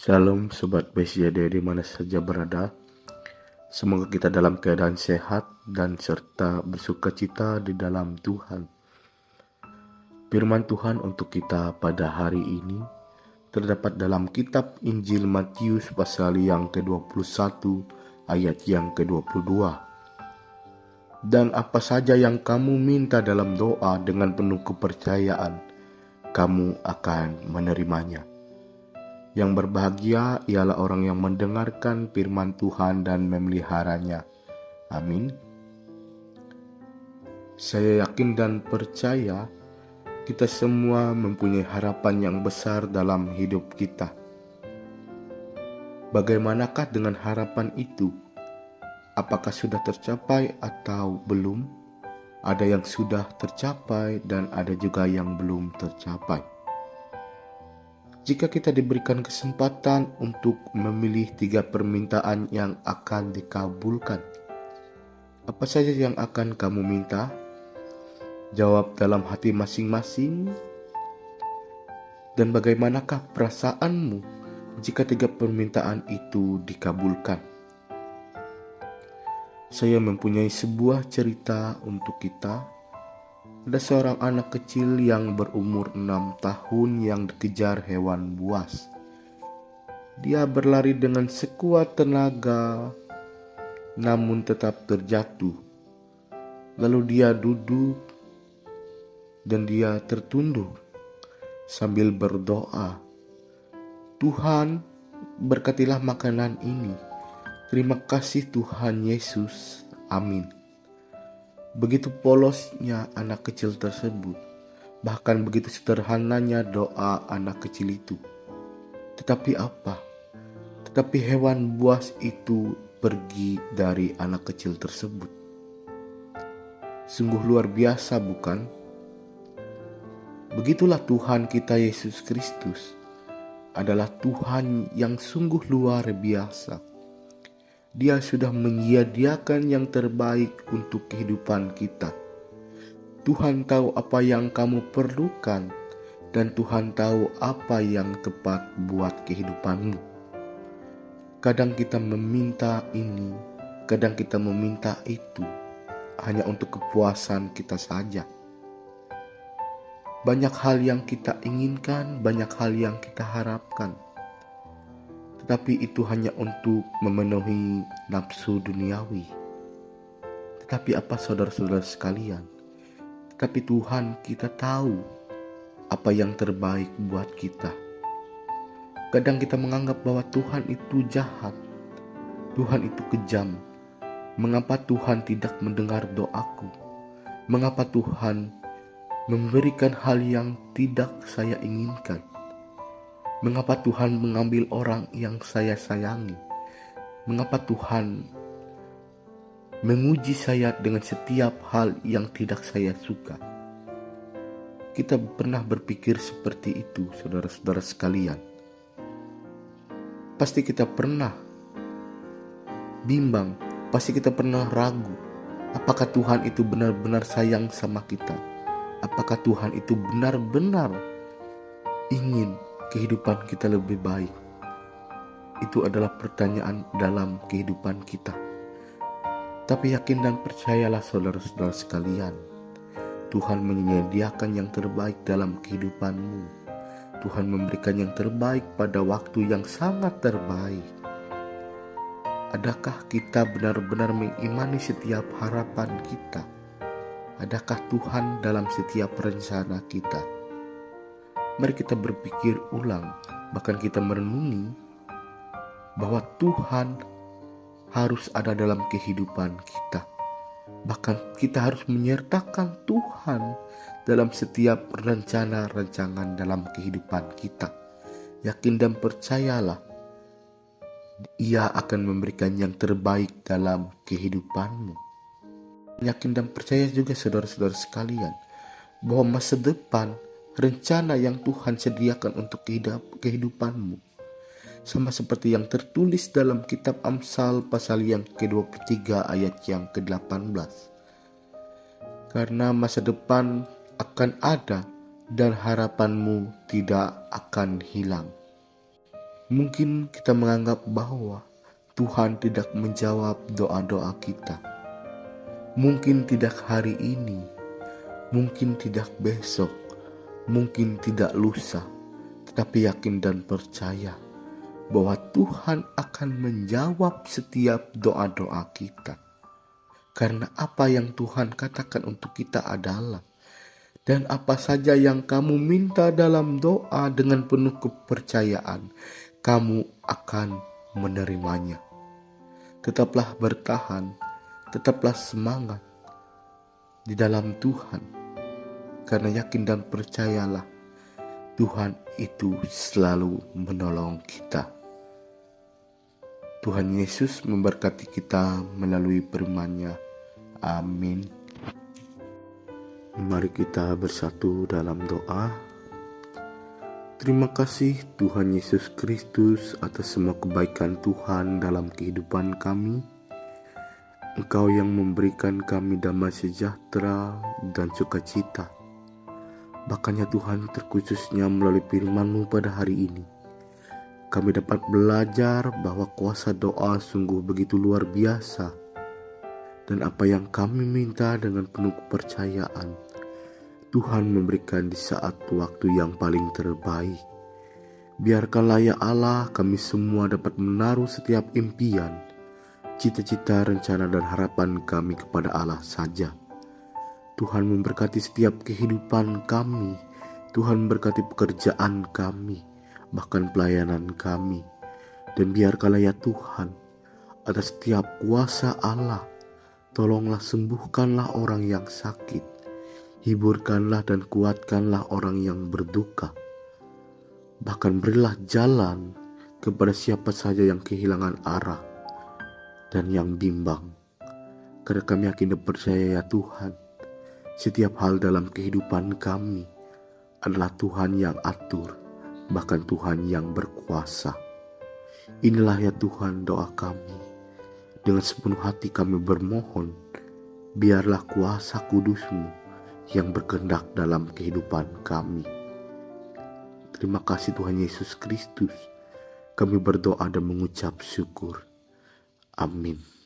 Shalom Sobat BCD di mana saja berada. Semoga kita dalam keadaan sehat dan serta bersukacita di dalam Tuhan. Firman Tuhan untuk kita pada hari ini terdapat dalam kitab Injil Matius pasal yang ke-21 ayat yang ke-22. Dan apa saja yang kamu minta dalam doa dengan penuh kepercayaan, kamu akan menerimanya. Yang berbahagia ialah orang yang mendengarkan firman Tuhan dan memeliharanya. Amin. Saya yakin dan percaya kita semua mempunyai harapan yang besar dalam hidup kita. Bagaimanakah dengan harapan itu? Apakah sudah tercapai atau belum? Ada yang sudah tercapai dan ada juga yang belum tercapai. Jika kita diberikan kesempatan untuk memilih 3 permintaan yang akan dikabulkan, apa saja yang akan kamu minta? Jawab dalam hati masing-masing. Dan bagaimanakah perasaanmu jika 3 permintaan itu dikabulkan? Saya mempunyai sebuah cerita untuk kita. Ada seorang anak kecil yang berumur 6 tahun yang dikejar hewan buas. Dia berlari dengan sekuat tenaga, namun tetap terjatuh. Lalu dia duduk dan dia tertunduk sambil berdoa, "Tuhan, berkatilah makanan ini. Terima kasih Tuhan Yesus. Amin." Begitu polosnya anak kecil tersebut, bahkan begitu sederhananya doa anak kecil itu. Tetapi apa? Tetapi hewan buas itu pergi dari anak kecil tersebut. Sungguh luar biasa, bukan? Begitulah Tuhan kita Yesus Kristus adalah Tuhan yang sungguh luar biasa. Dia sudah menyediakan yang terbaik untuk kehidupan kita. Tuhan tahu apa yang kamu perlukan dan Tuhan tahu apa yang tepat buat kehidupanmu. Kadang kita meminta ini, kadang kita meminta itu hanya untuk kepuasan kita saja. Banyak hal yang kita inginkan, banyak hal yang kita harapkan. Tetapi itu hanya untuk memenuhi nafsu duniawi. Tetapi apa saudara-saudara sekalian? Tetapi Tuhan kita tahu apa yang terbaik buat kita. Kadang kita menganggap bahwa Tuhan itu jahat. Tuhan itu kejam. Mengapa Tuhan tidak mendengar doaku? Mengapa Tuhan memberikan hal yang tidak saya inginkan? Mengapa Tuhan mengambil orang yang saya sayangi? Mengapa Tuhan menguji saya dengan setiap hal yang tidak saya suka? Kita pernah berpikir seperti itu, saudara-saudara sekalian. Pasti kita pernah bimbang, pasti kita pernah ragu. Apakah Tuhan itu benar-benar sayang sama kita? Apakah Tuhan itu benar-benar ingin kehidupan kita lebih baik? Itu adalah pertanyaan dalam kehidupan kita. Tapi yakin dan percayalah saudara-saudara sekalian, Tuhan menyediakan yang terbaik dalam kehidupanmu. Tuhan memberikan yang terbaik pada waktu yang sangat terbaik. Adakah kita benar-benar mengimani setiap harapan kita? Adakah Tuhan dalam setiap rencana kita? Mari kita berpikir ulang, bahkan kita merenungi bahwa Tuhan harus ada dalam kehidupan kita. Bahkan kita harus menyertakan Tuhan dalam setiap rencana-rancangan dalam kehidupan kita. Yakin dan percayalah, Ia akan memberikan yang terbaik dalam kehidupanmu. Yakin dan percaya juga saudara-saudara sekalian, bahwa masa depan, rencana yang Tuhan sediakan untuk kehidupanmu sama seperti yang tertulis dalam kitab Amsal pasal yang ke-23 ayat yang ke-18. Karena masa depan akan ada dan harapanmu tidak akan hilang. Mungkin kita menganggap bahwa Tuhan tidak menjawab doa-doa kita. Mungkin tidak hari ini, mungkin tidak besok, mungkin tidak lusa, tetapi yakin dan percaya bahwa Tuhan akan menjawab setiap doa-doa kita. Karena apa yang Tuhan katakan untuk kita adalah, dan apa saja yang kamu minta dalam doa dengan penuh kepercayaan, kamu akan menerimanya. Tetaplah bertahan, tetaplah semangat di dalam Tuhan, karena yakin dan percayalah Tuhan itu selalu menolong kita. Tuhan Yesus memberkati kita melalui firman-Nya. Amin. Mari kita bersatu dalam doa. Terima kasih Tuhan Yesus Kristus atas semua kebaikan Tuhan dalam kehidupan kami. Engkau yang memberikan kami damai sejahtera dan sukacita. Bahkan ya Tuhan, terkhususnya melalui firman-Mu pada hari ini, kami dapat belajar bahwa kuasa doa sungguh begitu luar biasa. Dan apa yang kami minta dengan penuh kepercayaan, Tuhan memberikan di saat waktu yang paling terbaik. Biarkanlah ya Allah, kami semua dapat menaruh setiap impian, cita-cita, rencana dan harapan kami kepada Allah saja. Tuhan memberkati setiap kehidupan kami. Tuhan memberkati pekerjaan kami, bahkan pelayanan kami. Dan biarkanlah ya Tuhan, atas setiap kuasa Allah, tolonglah sembuhkanlah orang yang sakit, hiburkanlah dan kuatkanlah orang yang berduka. Bahkan berilah jalan kepada siapa saja yang kehilangan arah dan yang bimbang. Karena kami yakin dan percaya ya Tuhan, setiap hal dalam kehidupan kami adalah Tuhan yang atur, bahkan Tuhan yang berkuasa. Inilah ya Tuhan doa kami. Dengan sepenuh hati kami bermohon, biarlah kuasa kudus-Mu yang berkehendak dalam kehidupan kami. Terima kasih Tuhan Yesus Kristus. Kami berdoa dan mengucap syukur. Amin.